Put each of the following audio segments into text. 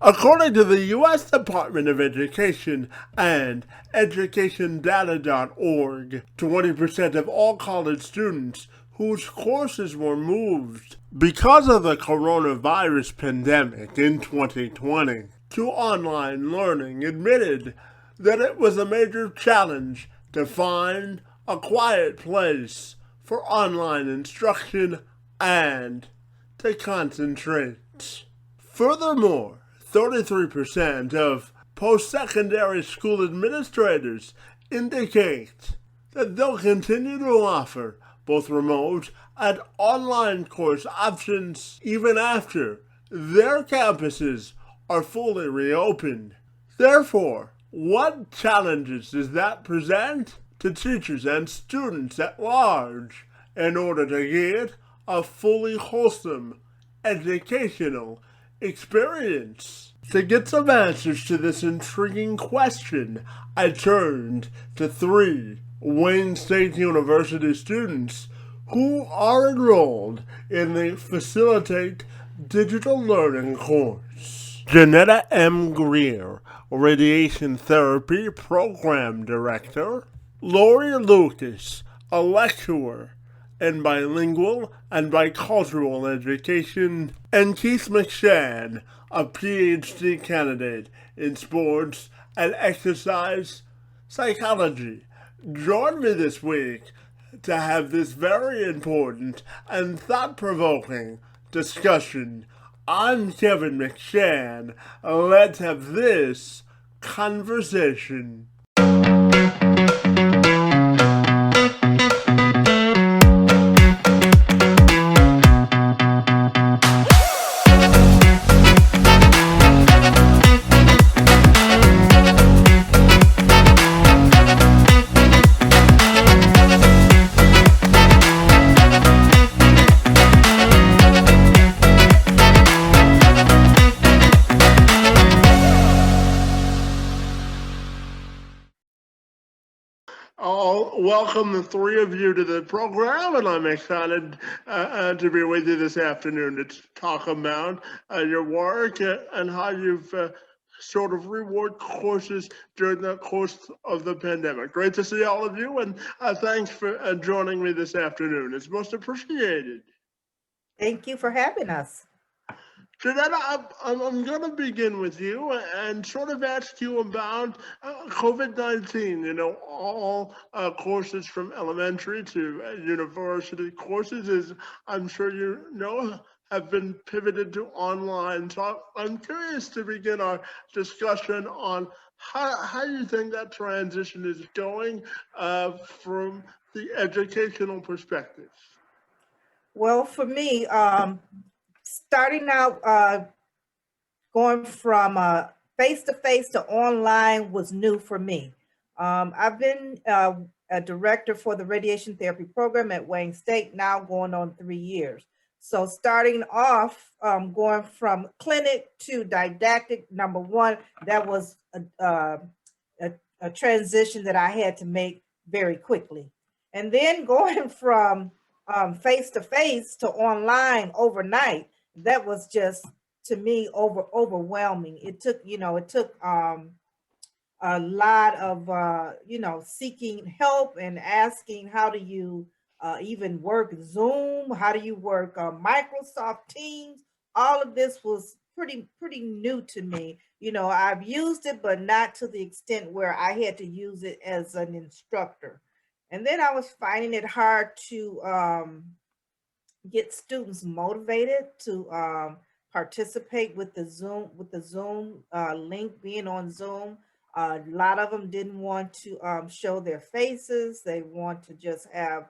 According to the U.S. Department of Education and EducationData.org, 20% of all college students whose courses were moved because of the coronavirus pandemic in 2020 to online learning admitted that it was a major challenge to find a quiet place for online instruction and to concentrate. Furthermore, 33% of post-secondary school administrators indicate that they'll continue to offer both remote and online course options even after their campuses are fully reopened. Therefore, what challenges does that present to teachers and students at large in order to get a fully wholesome educational experience? To get some answers to this intriguing question, I turned to three Wayne State University students who are enrolled in the Facilitate Digital Learning course. Jeannetta M. Greer, Radiation Therapy Program Director. Lori Lucas, a lecturer in bilingual and bicultural education. And Keith McShan, a Ph.D. candidate in sports and exercise psychology. Join me this week to have this very important and thought-provoking discussion. I'm Kevin McShan. Let's have this conversation. Welcome the three of you to the program, and I'm excited to be with you this afternoon to talk about your work and how you've sort of reworked courses during the course of the pandemic. Great to see all of you, and thanks for joining me this afternoon. It's most appreciated. Thank you for having us. Jeannetta, I'm going to begin with you and sort of ask you about COVID-19. You know, all courses from elementary to university courses, as I'm sure you know, have been pivoted to online. So I'm curious to begin our discussion on how you think that transition is going from the educational perspective. Well, for me, starting out going from face to face to online was new for me. I've been a director for the radiation therapy program at Wayne State, now going on 3 years. So starting off, going from clinic to didactic, number one, that was a transition that I had to make very quickly. And then going from face to face to online overnight, that was just to me overwhelming. It took a lot of seeking help and asking how do you even work Zoom, how do you work Microsoft Teams. All of this was pretty new to me. I've used it, but not to the extent where I had to use it as an instructor. And then I was finding it hard to get students motivated to participate with the Zoom link, being on Zoom. A lot of them didn't want to show their faces. They want to just have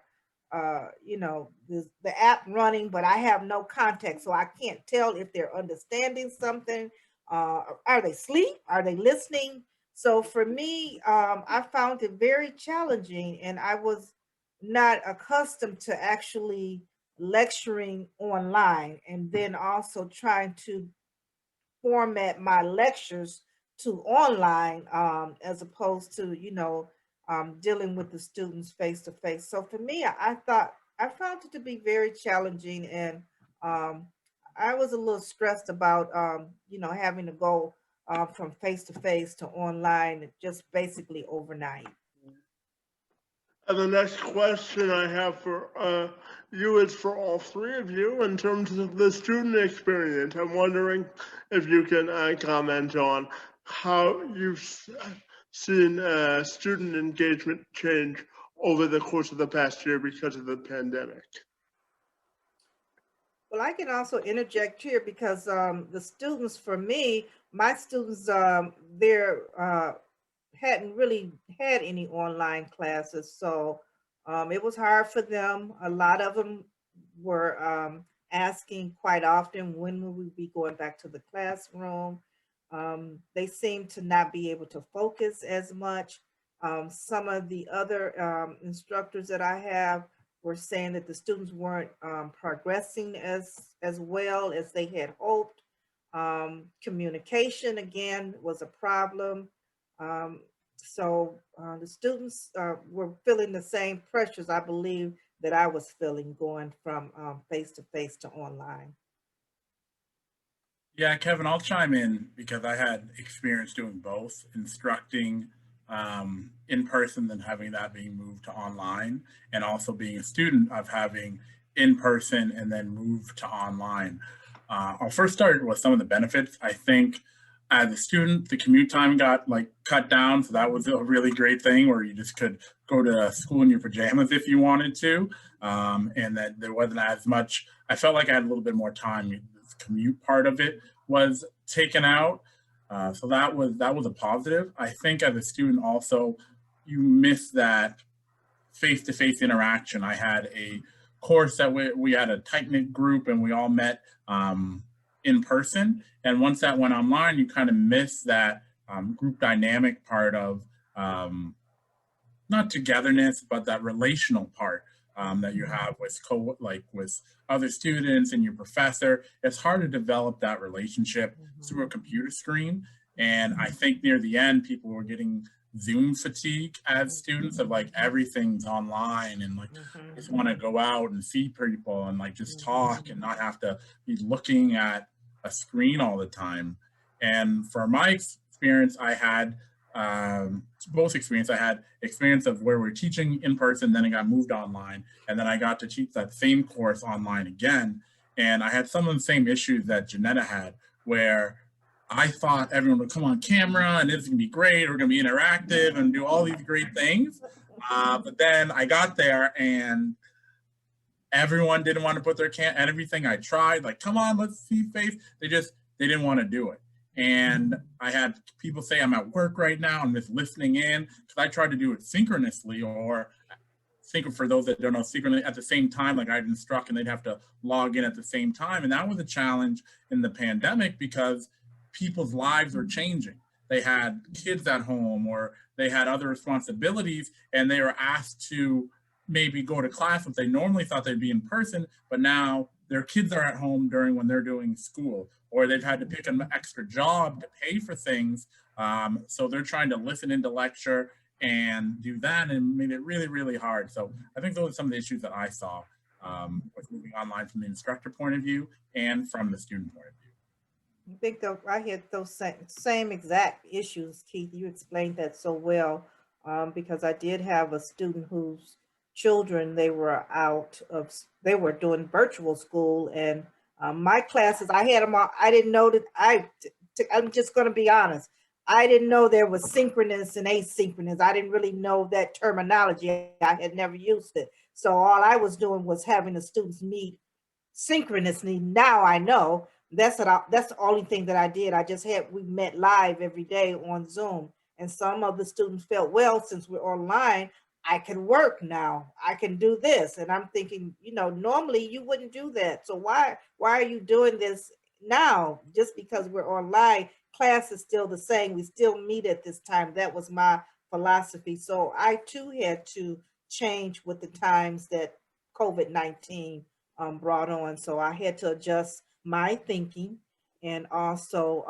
the app running, but I have no context, so I can't tell if they're understanding something. Are they asleep? Are they listening? So for me, I found it very challenging, and I was not accustomed to actually lecturing online, and then also trying to format my lectures to online, as opposed to dealing with the students face to face. So for me, I found it to be very challenging, and um, I was a little stressed about, having to go from face to face to online just basically overnight. And the next question I have for you is for all three of you in terms of the student experience. I'm wondering if you can comment on how you've seen student engagement change over the course of the past year because of the pandemic. Well, I can also interject here because the students, for me, my students, they're hadn't really had any online classes, so it was hard for them. A lot of them were asking quite often, when will we be going back to the classroom? They seem to not be able to focus as much. Some of the other instructors that I have were saying that the students weren't progressing as well as they had hoped. Communication again was a problem. Um, the students were feeling the same pressures, I believe, that I was feeling going from face to face to online. Yeah, Kevin, I'll chime in because I had experience doing both, instructing in person, then having that being moved to online, and also being a student of having in person and then moved to online. I'll first start with some of the benefits. I think as a student, the commute time got like cut down, so that was a really great thing where you just could go to school in your pajamas if you wanted to, and that there wasn't as much. I felt like I had a little bit more time. The commute part of it was taken out, so that was a positive. I think as a student also, you miss that face-to-face interaction. I had a course that we had a tight-knit group and we all met in person. And once that went online, you kind of miss that group dynamic part of not togetherness, but that relational part that you have with with other students and your professor. It's hard to develop that relationship through a computer screen. And I think near the end, people were getting Zoom fatigue as students of like everything's online and like just want to go out and see people and like just talk and not have to be looking at a screen all the time. And for my experience, I had both experience. I had experience of where we're teaching in person, then it got moved online, and then I got to teach that same course online again. And I had some of the same issues that Jeannetta had, where I thought everyone would come on camera and it's gonna be great, we're gonna be interactive and do all these great things. But then I got there and everyone didn't want to put their and everything I tried, like, come on, let's see face. They didn't want to do it. And I had people say I'm at work right now, I'm just listening in, because I tried to do it synchronously, or sync for those that don't know, synchronously at the same time, like I'd instruct and they'd have to log in at the same time. And that was a challenge in the pandemic because people's lives were changing. They had kids at home or they had other responsibilities and they were asked to maybe go to class if they normally thought they'd be in person, but now their kids are at home during when they're doing school, or they've had to pick an extra job to pay for things. So they're trying to listen into lecture and do that, and made it really, really hard. So I think those are some of the issues that I saw with moving online from the instructor point of view and from the student point of view. I think I had those same exact issues, Keith. You explained that so well, because I did have a student whose children, they were doing virtual school, and my classes, I had them all. I didn't know that I'm just going to be honest. I didn't know there was synchronous and asynchronous. I didn't really know that terminology. I had never used it. So all I was doing was having the students meet synchronously. Now I know that's the only thing that I did. We met live every day on Zoom, and some of the students felt, well, since we're online, I can work now. I can do this. And I'm thinking, normally you wouldn't do that. So why are you doing this now? Just because we're online, class is still the same. We still meet at this time. That was my philosophy. So I too had to change with the times that COVID-19 brought on. So I had to adjust my thinking and also,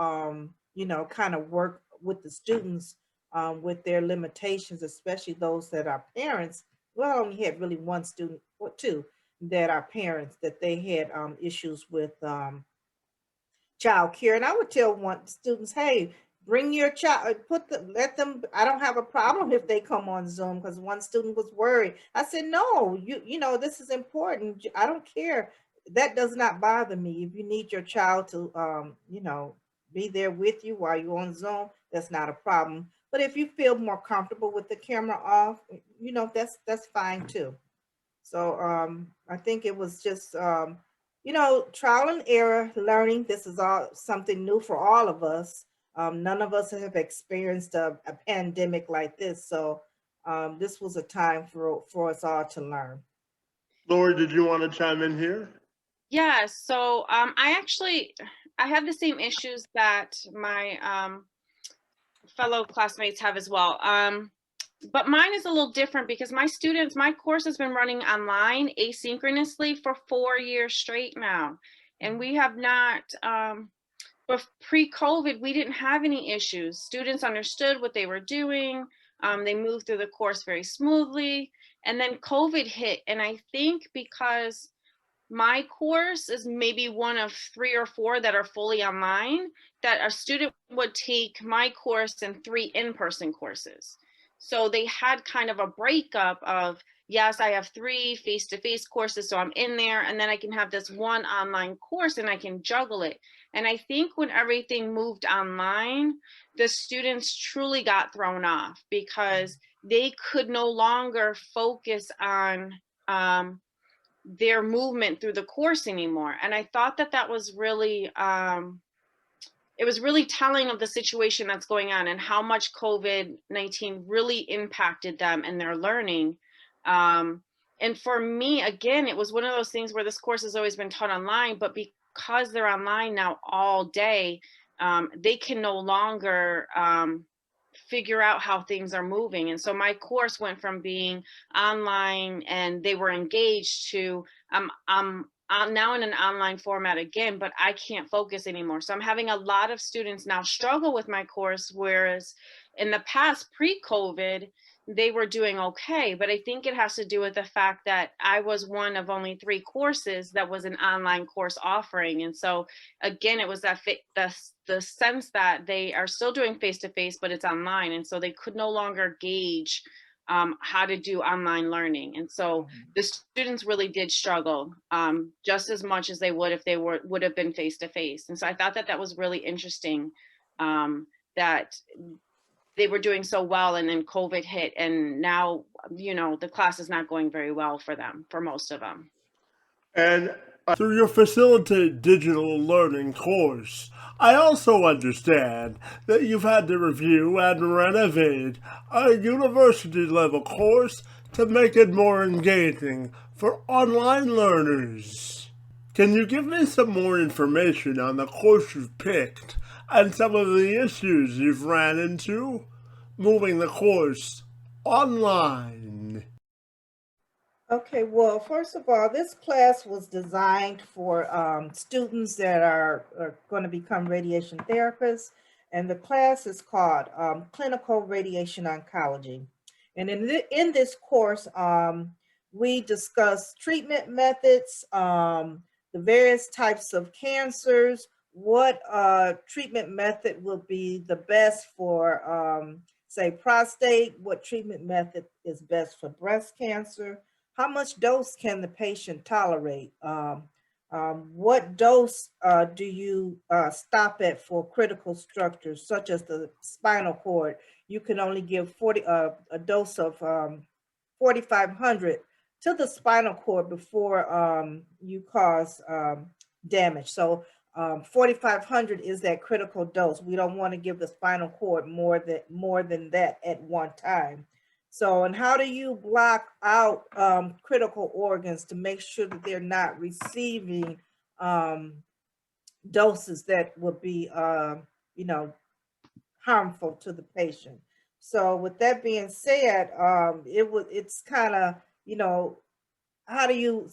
kind of work with the students with their limitations, especially those that are parents. Well, I only had really one student or two that are parents that they had issues with child care. And I would tell students, hey, bring your child, let them, I don't have a problem if they come on Zoom, because one student was worried. I said, no, you know, this is important. I don't care. That does not bother me. If you need your child to, you know, be there with you while you're on Zoom, that's not a problem. But if you feel more comfortable with the camera off, you know, that's fine too. So I think it was just, you know, trial and error learning. This is all something new for all of us. None of us have experienced a pandemic like this. So this was a time for us all to learn. Lori, did you want to chime in here? Yeah, so I have the same issues that my fellow classmates have as well. But mine is a little different because my course has been running online asynchronously for 4 years straight now. And we have not, but pre-COVID, we didn't have any issues. Students understood what they were doing. They moved through the course very smoothly. And then COVID hit. And I think because my course is maybe one of 3 or 4 that are fully online, that a student would take my course and 3 in-person courses. So they had kind of a breakup of, yes, I have 3 face-to-face courses, so I'm in there, and then I can have this one online course and I can juggle it. And I think when everything moved online, the students truly got thrown off because they could no longer focus on their movement through the course anymore. And I thought that that was really, it was really telling of the situation that's going on and how much COVID-19 really impacted them and their learning. And for me, again, it was one of those things where this course has always been taught online, but because they're online now all day, they can no longer figure out how things are moving. And so my course went from being online and they were engaged to I'm now in an online format again, but I can't focus anymore. So I'm having a lot of students now struggle with my course, whereas in the past, pre-COVID, they were doing okay. But I think it has to do with the fact that I was one of only 3 courses that was an online course offering. And so again, it was that the sense that they are still doing face-to-face, but it's online. And so they could no longer gauge how to do online learning. And so the students really did struggle just as much as they would if they would have been face-to-face. And so I thought that that was really interesting, that they were doing so well and then COVID hit, and now, you know, the class is not going very well for them, for most of them. And through your facilitated digital learning course, I also understand that you've had to review and renovate a university level course to make it more engaging for online learners. Can you give me some more information on the course you've picked and some of the issues you've ran into moving the course online? Okay, well, first of all, this class was designed for students that are going to become radiation therapists, and the class is called Clinical Radiation Oncology. And in this course, we discuss treatment methods, the various types of cancers, what treatment method will be the best for, say, prostate, what treatment method is best for breast cancer, how much dose can the patient tolerate? What dose do you stop at for critical structures such as the spinal cord? You can only give a dose of 4,500 to the spinal cord before you cause damage. So 4,500 is that critical dose. We don't want to give the spinal cord more than that at one time. So, and how do you block out critical organs to make sure that they're not receiving doses that would be, you know, harmful to the patient? So with that being said, it's kind of, you know, how do you,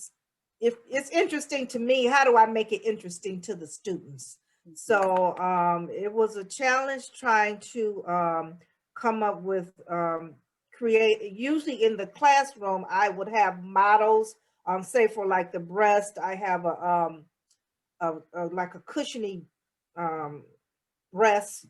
if it's interesting to me, how do I make it interesting to the students? So it was a challenge trying to come up with, usually in the classroom, I would have models, say for like the breast, I have like a cushiony breast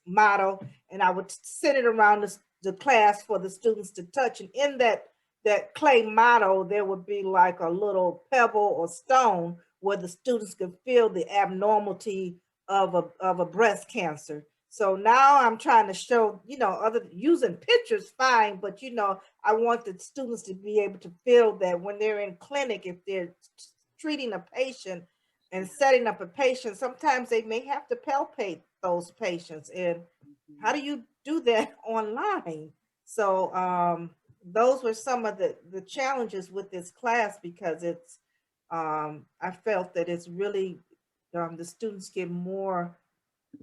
model, and I would send it around the class for the students to touch. And in that clay model, there would be like a little pebble or stone where the students could feel the abnormality of a breast cancer. So now I'm trying to show, other using pictures, fine, but I want the students to be able to feel that when they're in clinic, if they're treating a patient and setting up a patient, sometimes they may have to palpate those patients. And how do you do that online? So those were some of the challenges with this class, because it's I felt that it's really the students get more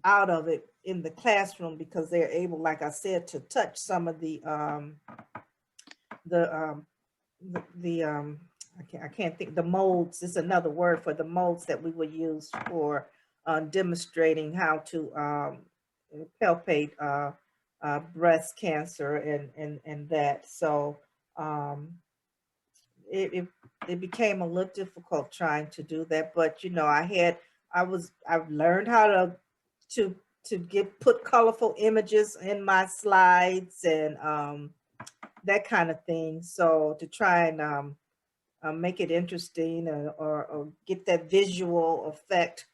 out of it in the classroom because they're able, like I said, to touch some of the I can't think, the molds is another word for the molds that we would use for demonstrating how to palpate breast cancer and that. So it became a little difficult trying to do that, but I've learned how to put colorful images in my slides and that kind of thing. So to try and make it interesting or get that visual effect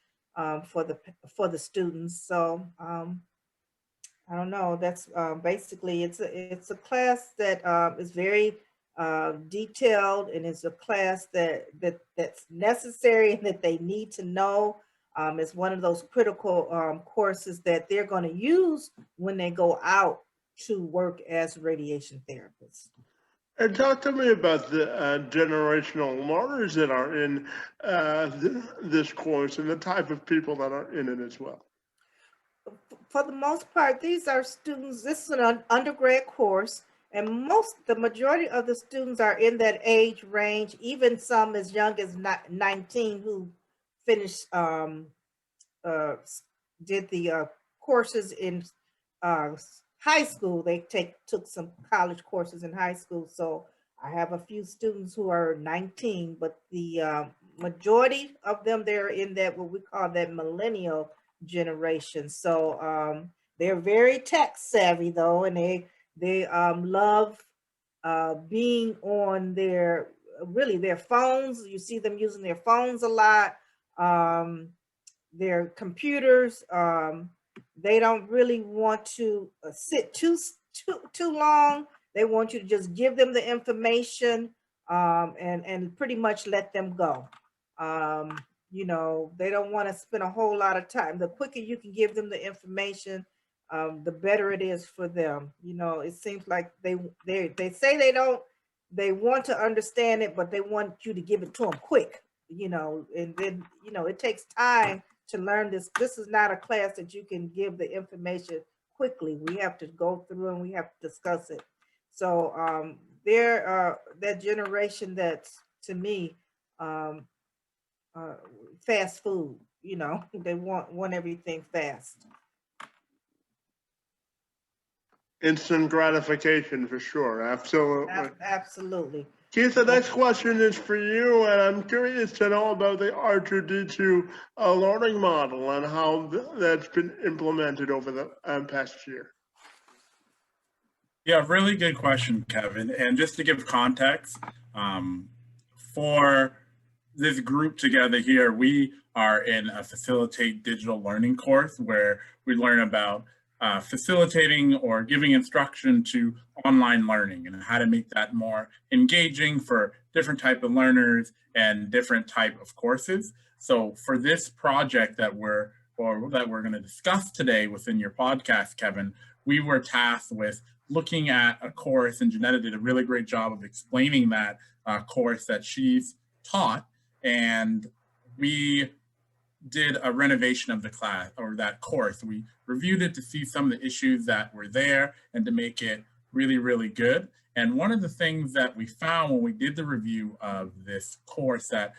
for the students. So I don't know. That's basically it's a class that is very detailed, and it's a class that's necessary and that they need to know. It's one of those critical courses that they're going to use when they go out to work as radiation therapists. And talk to me about the generational learners that are in this course and the type of people that are in it as well. For the most part, these are students. This is an undergrad course, and the majority of the students are in that age range, even some as young as 19 who finished, did the courses in high school. They took some college courses in high school. So I have a few students who are 19, but the majority of them, they're in that, what we call that millennial generation. So they're very tech savvy though, and they love being on their phones. You see them using their phones a lot, their computers. They don't really want to sit too long. They want you to just give them the information and pretty much let them go. They don't want to spend a whole lot of time. The quicker you can give them the information, the better it is for them. It seems like they say they want to understand it, but they want you to give it to them quick, and then, it takes time to learn this. This is not a class that you can give the information quickly. We have to go through and we have to discuss it. So they're that generation that's, to me, fast food. They want everything fast. Instant gratification for sure. Absolutely. Absolutely. Keith, the next question is for you, and I'm curious to know about the R2D2 learning model and how that's been implemented over the past year. Yeah, really good question, Kevin. And just to give context, for this group together here, we are in a Facilitate Digital Learning course where we learn about facilitating or giving instruction to online learning and how to make that more engaging for different type of learners and different type of courses. So for this project that we're going to discuss today within your podcast, Kevin, we were tasked with looking at a course, and Jeannetta did a really great job of explaining that course that she's taught. And we did a renovation of the class or that course. We reviewed it to see some of the issues that were there and to make it really, really good. And one of the things that we found when we did the review of this course that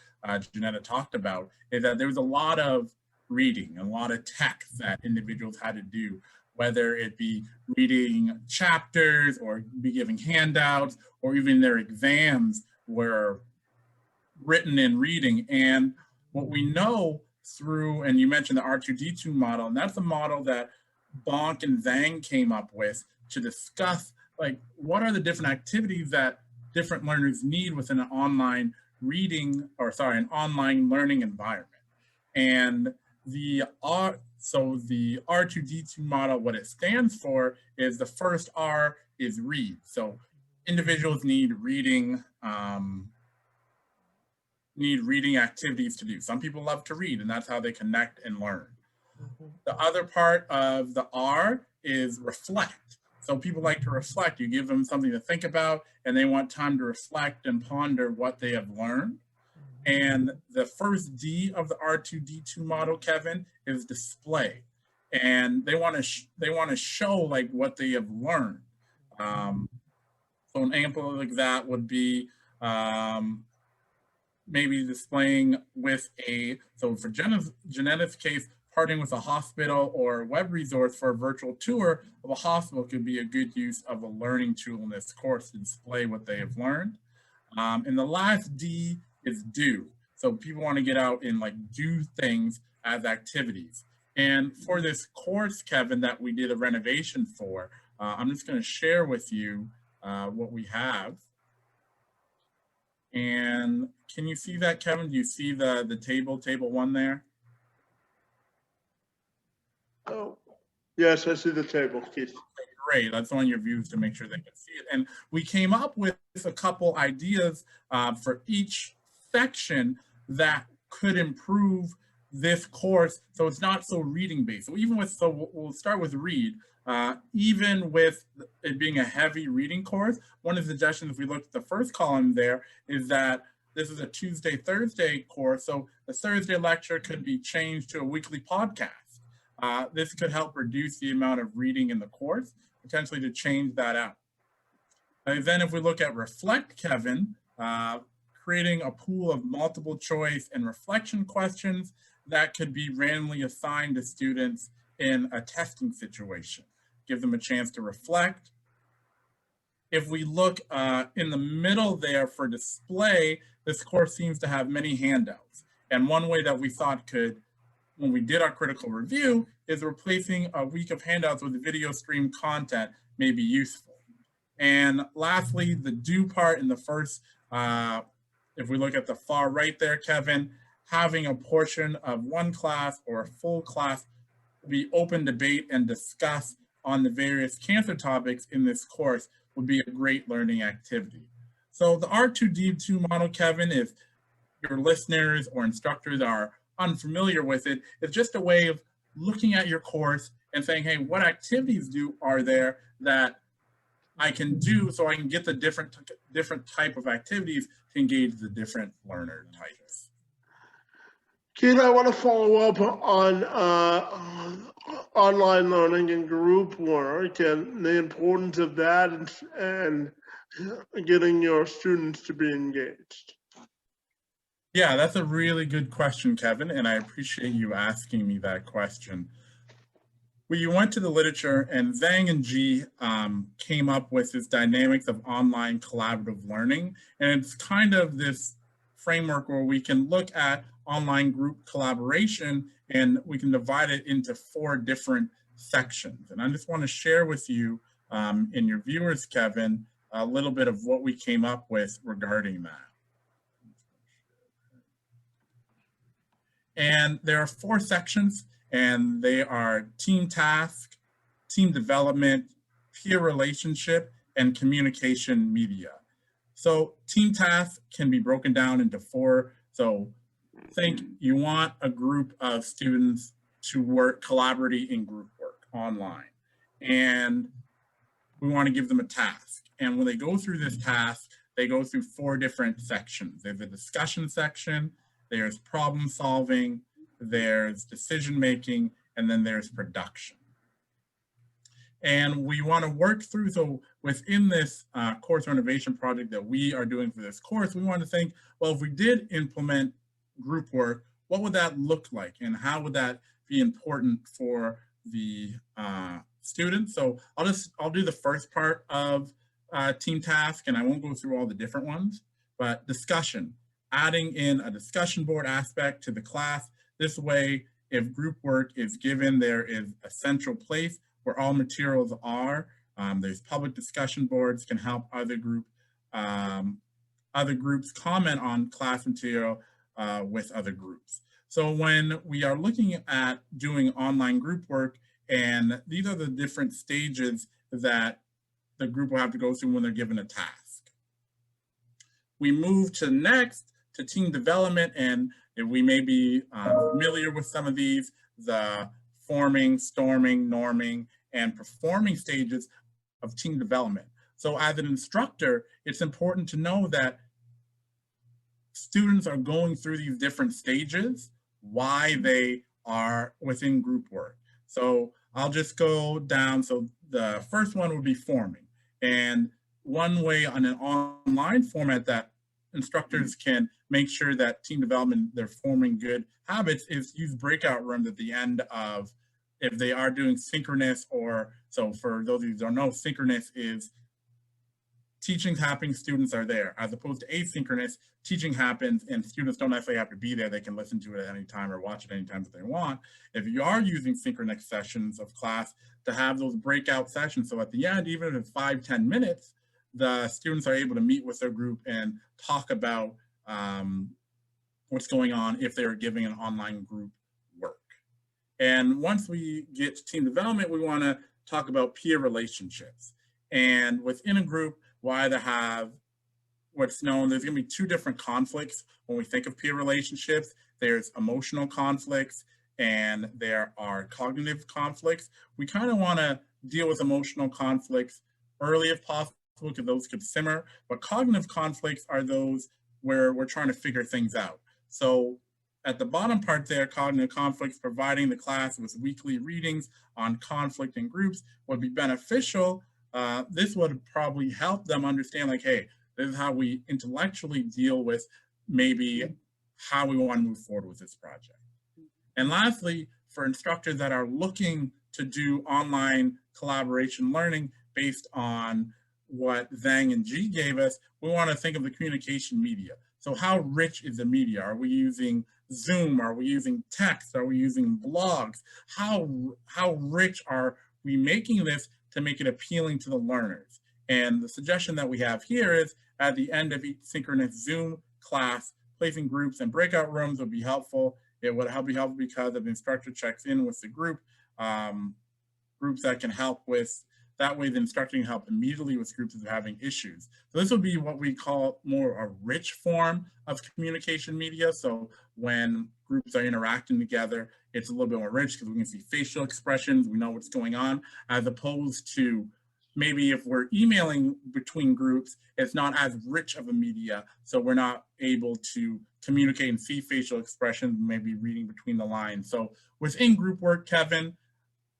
Jeannetta talked about is that there was a lot of reading, a lot of text that individuals had to do, whether it be reading chapters or be giving handouts, or even their exams were written in reading. And what we know through, and you mentioned the R2D2 model, and that's the model that Bonk and Zhang came up with to discuss, like, what are the different activities that different learners need within an online an online learning environment. And the R2D2 model, what it stands for is the first R is read. So individuals need reading activities to do. Some people love to read, and that's how they connect and learn. The other part of the R is reflect. So people like to reflect. You give them something to think about, and they want time to reflect and ponder what they have learned. And the first D of the R2D2 model, Kevin, is display. And they want to show like what they have learned. So an example like that would be maybe displaying with so for Jeanetta's case, partnering with a hospital or web resource for a virtual tour of a hospital could be a good use of a learning tool in this course to display what they have learned. And the last D is do. So people want to get out and like do things as activities. And for this course, Kevin, that we did a renovation for, I'm just going to share with you what we have. And can you see that, Kevin? Do you see the table 1 there? Oh, yes, I see the table, Keith. Okay, great. That's on your views to make sure they can see it. And we came up with a couple ideas for each section that could improve this course so it's not so reading based. So even with, so we'll start with read. Even with it being a heavy reading course, one of the suggestions, if we look at the first column there, is that this is a Tuesday, Thursday course. So the Thursday lecture could be changed to a weekly podcast. This could help reduce the amount of reading in the course, potentially to change that out. And then if we look at reflect, Kevin, creating a pool of multiple choice and reflection questions that could be randomly assigned to students in a testing situation. Give them a chance to reflect. If we look in the middle there for display, this course seems to have many handouts. And one way that we thought could, when we did our critical review, is replacing a week of handouts with video stream content may be useful. And lastly, the do part in the first, if we look at the far right there, Kevin, having a portion of one class or a full class be open debate and discuss on the various cancer topics in this course would be a great learning activity. So the R2D2 model, Kevin, if your listeners or instructors are unfamiliar with it, it's just a way of looking at your course and saying, hey, what activities are there that I can do so I can get the different type of activities to engage the different learner types. Keith, I want to follow up on online learning and group work and the importance of that and getting your students to be engaged. Yeah, that's a really good question, Kevin, and I appreciate you asking me that question. We went to the literature, and Zhang and G came up with this dynamics of online collaborative learning, and it's kind of this framework where we can look at online group collaboration and we can divide it into 4 different sections. And I just want to share with you and your viewers, Kevin, a little bit of what we came up with regarding that. And there are 4 sections, and they are team task, team development, peer relationship, and communication media. So team task can be broken down into 4. So think you want a group of students to work collaboratively in group work online, and we want to give them a task. And when they go through this task, they go through 4 different sections. There's a discussion section, there's problem solving, there's decision making, and then there's production. And we want to work through, so within this course renovation project that we are doing for this course, we want to think, well, if we did implement group work, what would that look like? And how would that be important for the students? So I'll do the first part of team task, and I won't go through all the different ones, but discussion, adding in a discussion board aspect to the class This way, if group work is given, there is a central place where all materials are. There's public discussion boards can help other groups comment on class material with other groups. So when we are looking at doing online group work, and these are the different stages that the group will have to go through when they're given a task. We move to next to team development, and we may be familiar with some of these, the forming, storming, norming, and performing stages of team development. So as an instructor, it's important to know that students are going through these different stages, why they are within group work. So I'll just go down. So the first one would be forming. And one way on an online format that instructors can make sure that team development, they're forming good habits, is use breakout rooms at the end of, if they are doing synchronous, or, so for those of you who don't know, synchronous is teaching's happening, students are there, as opposed to asynchronous, teaching happens and students don't necessarily have to be there. They can listen to it at any time or watch it anytime that they want. If you are using synchronous sessions of class, to have those breakout sessions. So at the end, even if it's 5-10 minutes, the students are able to meet with their group and talk about what's going on if they're giving an online group work. And once we get to team development, we want to talk about peer relationships. And within a group, we'll either have what's known, there's going to be two different conflicts when we think of peer relationships. There's emotional conflicts and there are cognitive conflicts. We kind of want to deal with emotional conflicts early if possible, because those could simmer, but cognitive conflicts are those where we're trying to figure things out. So at the bottom part there, cognitive conflicts, providing the class with weekly readings on conflict in groups would be beneficial. This would probably help them understand, like, hey, this is how we intellectually deal with maybe how we want to move forward with this project. And lastly, for instructors that are looking to do online collaboration learning based on what Zhang and G gave us, we want to think of the communication media. So how rich is the media? Are we using Zoom? Are we using text? Are we using blogs? How rich are we making this to make it appealing to the learners? And the suggestion that we have here is at the end of each synchronous Zoom class, placing groups and breakout rooms would be helpful. It would be helpful because if the instructor checks in with the group, groups that can help with, that way the instructor can help immediately with groups that are having issues. So this would be what we call more a rich form of communication media. So when groups are interacting together, it's a little bit more rich because we can see facial expressions, we know what's going on, as opposed to maybe if we're emailing between groups, it's not as rich of a media, so we're not able to communicate and see facial expressions, maybe reading between the lines. So within group work, Kevin,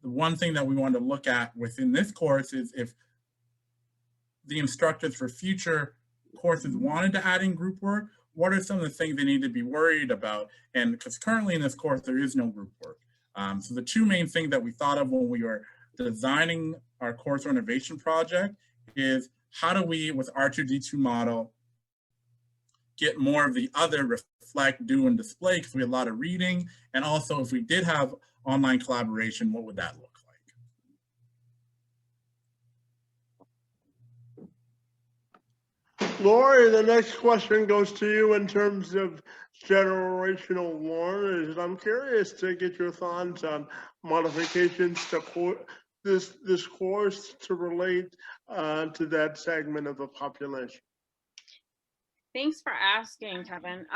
the one thing that we want to look at within this course is if the instructors for future courses wanted to add in group work, what are some of the things they need to be worried about? And because currently in this course, there is no group work. So the two main things that we thought of when we were designing our course renovation project is how do we, with R2D2 model, get more of the other reflect, do, and display, because we had a lot of reading. And also if we did have online collaboration, what would that look like? Lori, the next question goes to you in terms of generational learners. I'm curious to get your thoughts on modifications to this course to relate to that segment of the population. Thanks for asking, Kevin.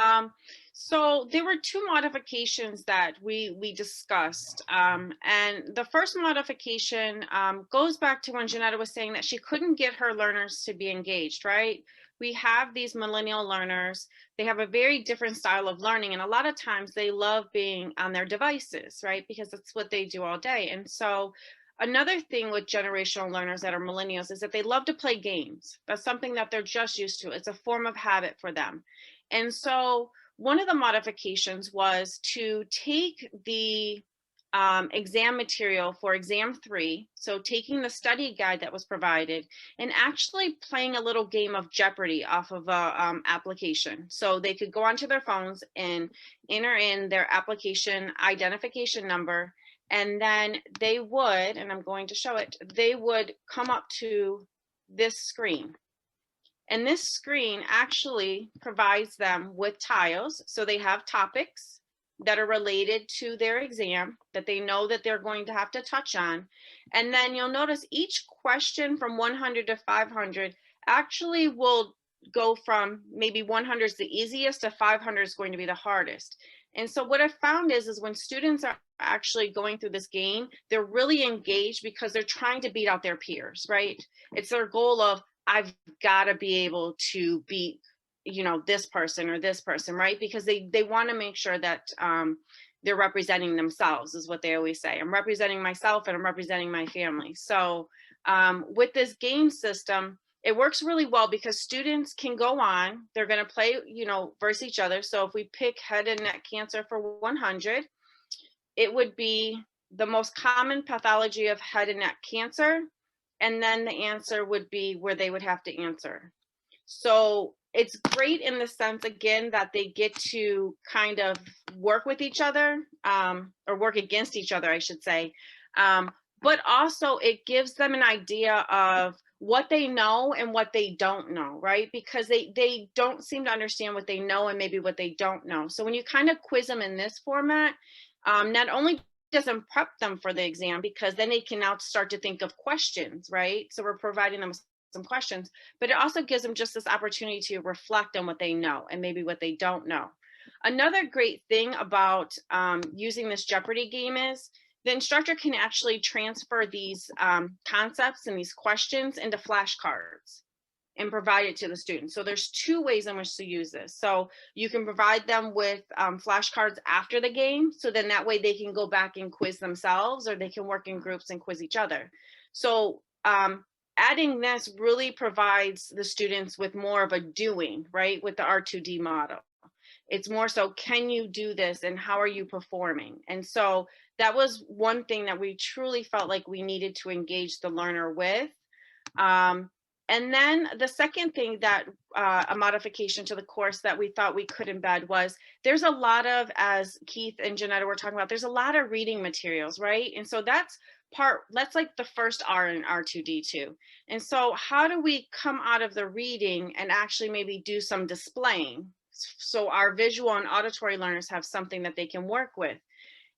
So there were two modifications that we discussed. And the first modification goes back to when Jeannetta was saying that she couldn't get her learners to be engaged, right? We have these millennial learners. They have a very different style of learning. And a lot of times they love being on their devices, right? Because that's what they do all day. And so another thing with generational learners that are millennials is that they love to play games. That's something that they're just used to. It's a form of habit for them. And so one of the modifications was to take the exam material for exam 3. So taking the study guide that was provided and actually playing a little game of Jeopardy off of a application. So they could go onto their phones and enter in their application identification number, and then they would, and I'm going to show it, they would come up to this screen. And this screen actually provides them with tiles. So they have topics that are related to their exam that they know that they're going to have to touch on. And then you'll notice each question from 100 to 500 actually will go from maybe 100 is the easiest to 500 is going to be the hardest. And so what I found is when students are actually going through this game, they're really engaged because they're trying to beat out their peers, right? It's their goal of, I've got to be able to beat, you know, this person or this person, right? Because they want to make sure that they're representing themselves, is what they always say. I'm representing myself and I'm representing my family. So with this game system, it works really well because students can go on, they're going to play, you know, versus each other. So if we pick head and neck cancer for 100, it would be the most common pathology of head and neck cancer. And then the answer would be where they would have to answer. So it's great in the sense, again, that they get to kind of work with each other, or work against each other, I should say. But also it gives them an idea of what they know and what they don't know, right? Because they don't seem to understand what they know and maybe what they don't know. So when you kind of quiz them in this format, not only doesn't prep them for the exam, because then they can now start to think of questions, right? So we're providing them some questions, but it also gives them just this opportunity to reflect on what they know and maybe what they don't know. Another great thing about using this Jeopardy game is the instructor can actually transfer these concepts and these questions into flashcards and provide it to the students. So there's 2 ways in which to use this. So you can provide them with flashcards after the game. So then that way they can go back and quiz themselves, or they can work in groups and quiz each other. So adding this really provides the students with more of a doing, right? With the R2D model. It's more so, can you do this and how are you performing? And so that was one thing that we truly felt like we needed to engage the learner with. And then the second thing that a modification to the course that we thought we could embed was, there's a lot of, as Keith and Jeannetta were talking about, there's a lot of reading materials, right? And so that's like the first R in R2D2. And so how do we come out of the reading and actually maybe do some displaying? So our visual and auditory learners have something that they can work with.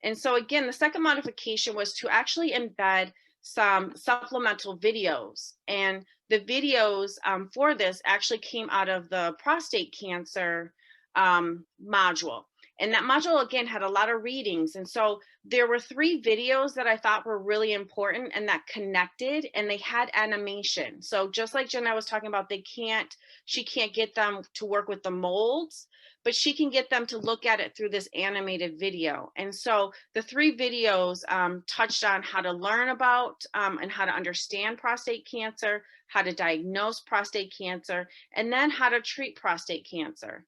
And so again, the second modification was to actually embed some supplemental videos. And the videos for this actually came out of the prostate cancer module. And that module, again, had a lot of readings. And so there were 3 videos that I thought were really important and that connected, and they had animation. So just like Jeannette was talking about, she can't get them to work with the molds, but she can get them to look at it through this animated video. And so the 3 videos touched on how to learn about and how to understand prostate cancer, how to diagnose prostate cancer, and then how to treat prostate cancer.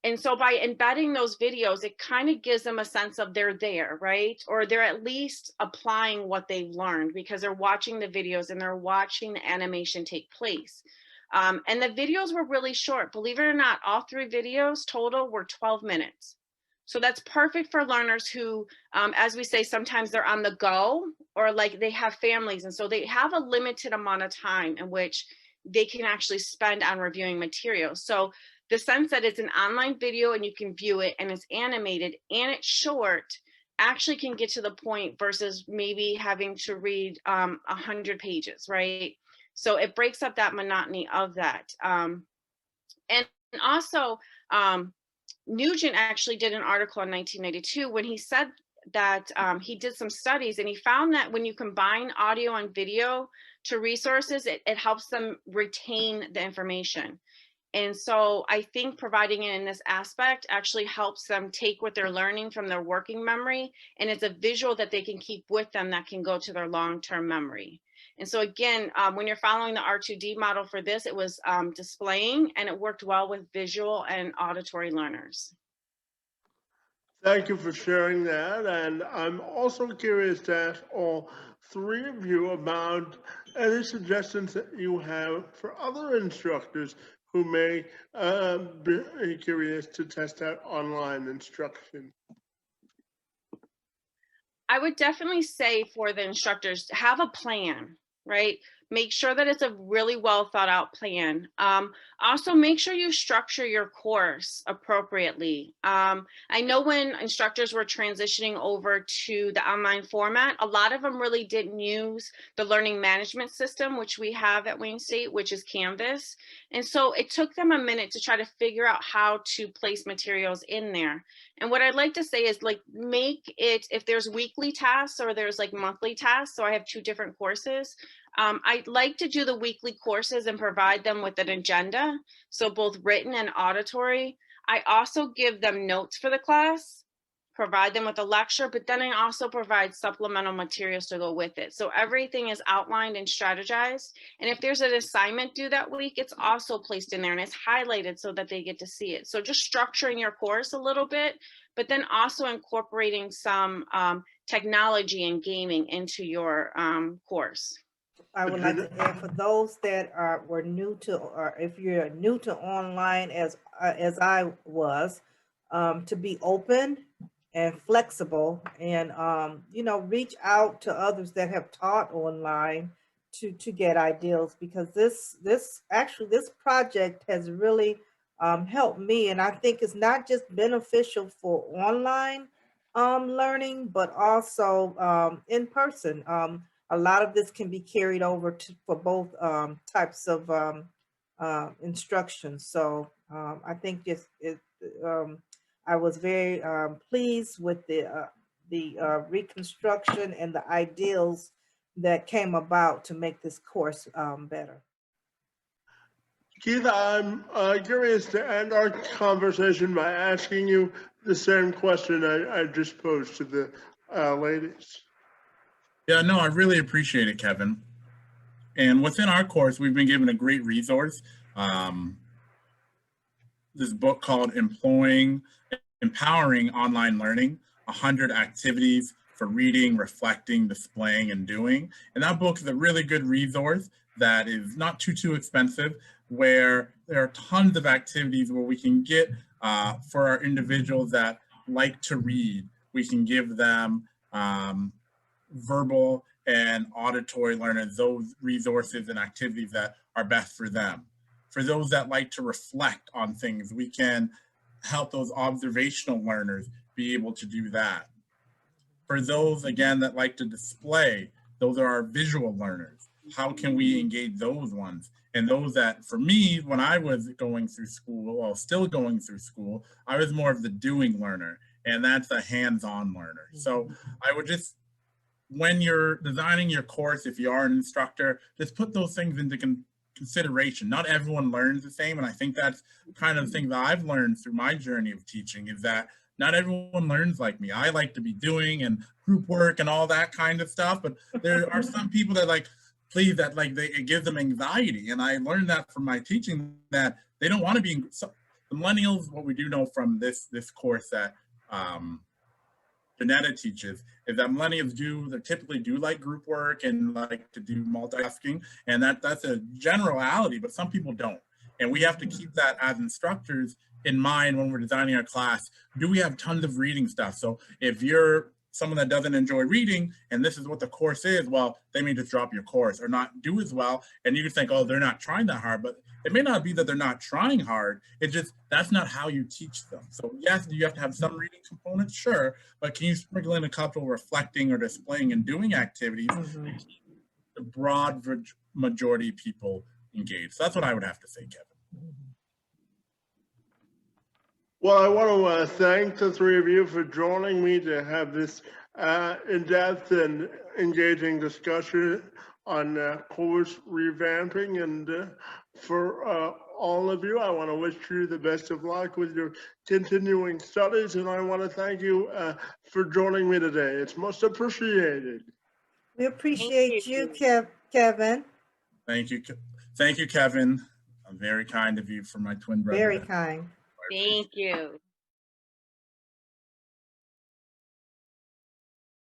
And so by embedding those videos, it kind of gives them a sense of they're there, right? Or they're at least applying what they've learned because they're watching the videos and they're watching the animation take place. And the videos were really short. Believe it or not, all 3 videos total were 12 minutes. So that's perfect for learners who, as we say, sometimes they're on the go, or like they have families. And so they have a limited amount of time in which they can actually spend on reviewing materials. So the sense that it's an online video and you can view it and it's animated and it's short actually can get to the point versus maybe having to read 100 pages, right? So it breaks up that monotony of that. And also, Nugent actually did an article in 1992 when he said that he did some studies and he found that when you combine audio and video to resources, it helps them retain the information. And so I think providing it in this aspect actually helps them take what they're learning from their working memory, and it's a visual that they can keep with them that can go to their long-term memory. And so again, when you're following the R2D model for this, it was displaying, and it worked well with visual and auditory learners. Thank you for sharing that. And I'm also curious to ask all three of you about any suggestions that you have for other instructors who may be curious to test out online instruction. I would definitely say for the instructors, have a plan, right? Make sure that it's a really well thought out plan. Also, make sure you structure your course appropriately. I know when instructors were transitioning over to the online format, a lot of them really didn't use the learning management system, which we have at Wayne State, which is Canvas. And so it took them a minute to try to figure out how to place materials in there. And what I'd like to say is, like, make it, if there's weekly tasks or there's like monthly tasks, so I have 2 different courses. I'd like to do the weekly courses and provide them with an agenda, so both written and auditory. I also give them notes for the class, provide them with a lecture, but then I also provide supplemental materials to go with it. So everything is outlined and strategized. And if there's an assignment due that week, it's also placed in there and it's highlighted so that they get to see it. So just structuring your course a little bit, but then also incorporating some technology and gaming into your course. I would like to add, for those that were new to, or if you're new to online as I was, to be open and flexible, and you know, reach out to others that have taught online to get ideas, because this project has really helped me, and I think it's not just beneficial for online learning, but also in person. A lot of this can be carried over for both types of instruction. So I think I was very pleased with the reconstruction and the ideals that came about to make this course better. Keith, I'm curious to end our conversation by asking you the same question I just posed to the ladies. Yeah, no, I really appreciate it, Kevin. And within our course, we've been given a great resource. This book called Empowering Online Learning, 100 Activities for Reading, Reflecting, Displaying, and Doing. And that book is a really good resource that is not too expensive, where there are tons of activities where we can get, for our individuals that like to read, we can give them verbal and auditory learners those resources and activities that are best for them. For those that like to reflect on things, we can help those observational learners be able to do that. For those, again, that like to display, those are our visual learners. How can we engage those ones? And those that, for me, when I was going through school, or still going through school, I was more of the doing learner, and that's a hands-on learner. So I would just, when you're designing your course, if you are an instructor, just put those things into consideration. Not everyone learns the same, and I think that's kind of the thing that I've learned through my journey of teaching, is that not everyone learns like me. I like to be doing and group work and all that kind of stuff, but there are some people that it gives them anxiety, and I learned that from my teaching, that they don't want to be. So the millennials, what we do know from this course that Jeannetta teaches, is that millennials they typically do like group work and like to do multitasking, and that's a generality, but some people don't. And we have to keep that as instructors in mind when we're designing our class. Do we have tons of reading stuff? So if you're someone that doesn't enjoy reading and this is what the course is, well, they may just drop your course or not do as well. And you can think, oh, they're not trying that hard, but it may not be that they're not trying hard. It's just, that's not how you teach them. So yes, do you have to have some reading components? Sure. But can you sprinkle in a couple reflecting or displaying and doing activities to keep the broad majority of people engaged? So that's what I would have to say, Kevin. Well, I want to thank the three of you for joining me to have this in-depth and engaging discussion on course revamping. And for all of you, I want to wish you the best of luck with your continuing studies. And I want to thank you for joining me today. It's most appreciated. We appreciate you, Kevin. Thank you, Kevin. Very kind of you for my twin brother. Very kind. Thank you.